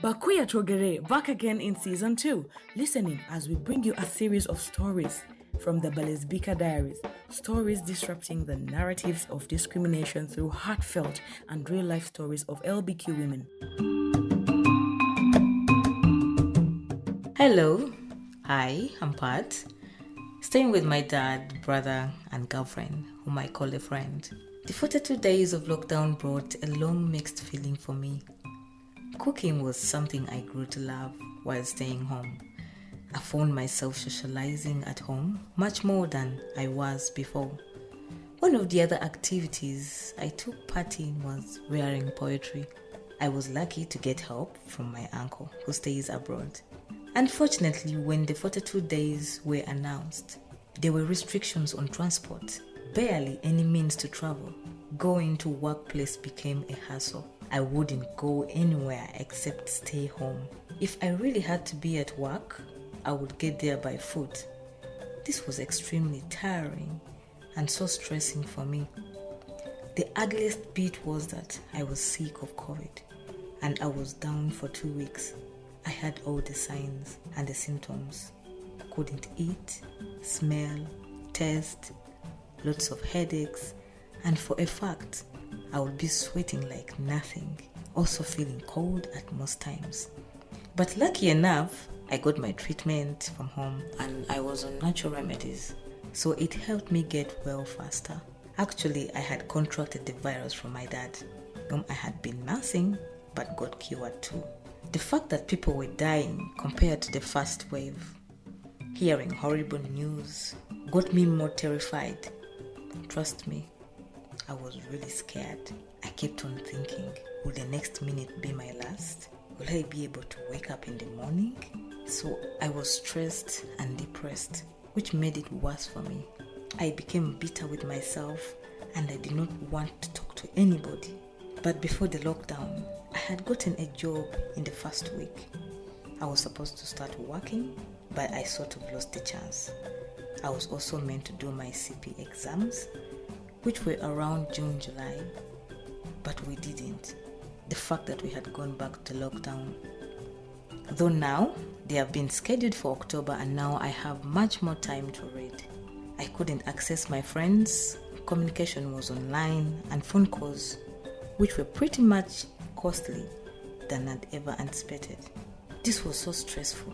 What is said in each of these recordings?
𝒂𝒂𝒅 back again in season 2, listening as we bring you a series of stories from the 𝒂𝒊𝒕𝒕𝒆𝒏 diaries, stories disrupting the narratives of discrimination through heartfelt and real-life stories of LBQ women. Hello, hi, I'm Pat, staying with my dad, brother, and girlfriend, whom I call a friend. The 42 days of lockdown brought a long mixed feeling for me. Cooking was something I grew to love while staying home. I found myself socializing at home much more than I was before. One of the other activities I took part in was reading poetry. I was lucky to get help from my uncle who stays abroad. Unfortunately, when the 42 days were announced, there were restrictions on transport, barely any means to travel. Going to workplace became a hassle. I wouldn't go anywhere except stay home. If I really had to be at work, I would get there by foot. This was extremely tiring and so stressing for me. The ugliest bit was that I was sick of COVID and I was down for 2 weeks. I had all the signs and the symptoms. Couldn't eat, smell, taste, lots of headaches, and for a fact, I would be sweating like nothing, also feeling cold at most times. But lucky enough, I got my treatment from home and I was on natural remedies, so it helped me get well faster. Actually, I had contracted the virus from my dad, whom I had been nursing but got cured too. The fact that people were dying compared to the first wave, hearing horrible news, got me more terrified. Trust me, I was really scared. I kept on thinking, will the next minute be my last? Will I be able to wake up in the morning? So I was stressed and depressed, which made it worse for me. I became bitter with myself and I did not want to talk to anybody. But before the lockdown, I had gotten a job in the first week. I was supposed to start working, but I sort of lost the chance. I was also meant to do my CP exams, which were around June, July, but we didn't. The fact that we had gone back to lockdown. Though now, they have been scheduled for October and now I have much more time to read. I couldn't access my friends, communication was online, and phone calls, which were pretty much costly than I'd ever anticipated. This was so stressful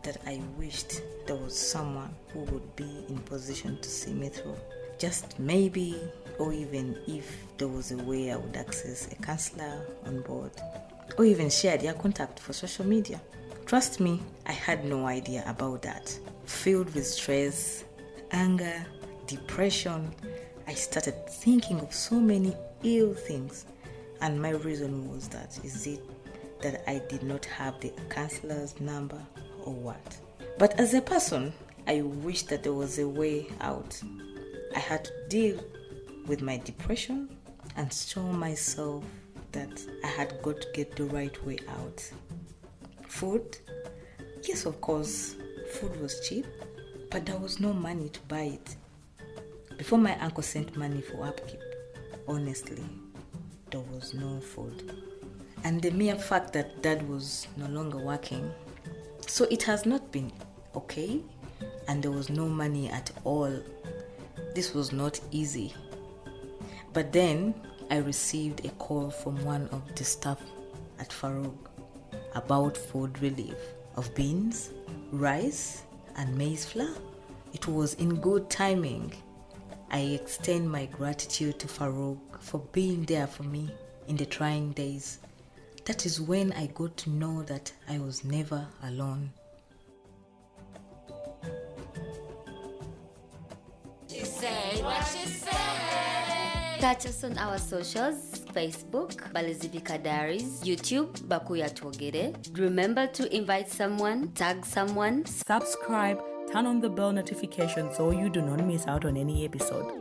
that I wished there was someone who would be in position to see me through. Just maybe, or even if there was a way I would access a counselor on board, or even share their contact for social media. Trust me, I had no idea about that. Filled with stress, anger, depression, I started thinking of so many ill things, and my reason was that, is it that I did not have the counselor's number or what? But as a person, I wish that there was a way out. I had to deal with my depression and show myself that I had got to get the right way out. Food? Yes, of course, food was cheap, but there was no money to buy it. Before my uncle sent money for upkeep, honestly, there was no food. And the mere fact that dad was no longer working, so it has not been okay, and there was no money at all. This was not easy. But then I received a call from one of the staff at FARUG about food relief of beans, rice, and maize flour. It was in good timing. I extend my gratitude to FARUG for being there for me in the trying days. That is when I got to know that I was never alone. She said what she said. Catch us on our socials, Facebook, 𝒂𝒊𝒕𝒕𝒆𝒏 Diaries, YouTube, 𝒂𝒂𝒅. Remember to invite someone, tag someone, Subscribe, turn on the bell notification so you do not miss out on any episode.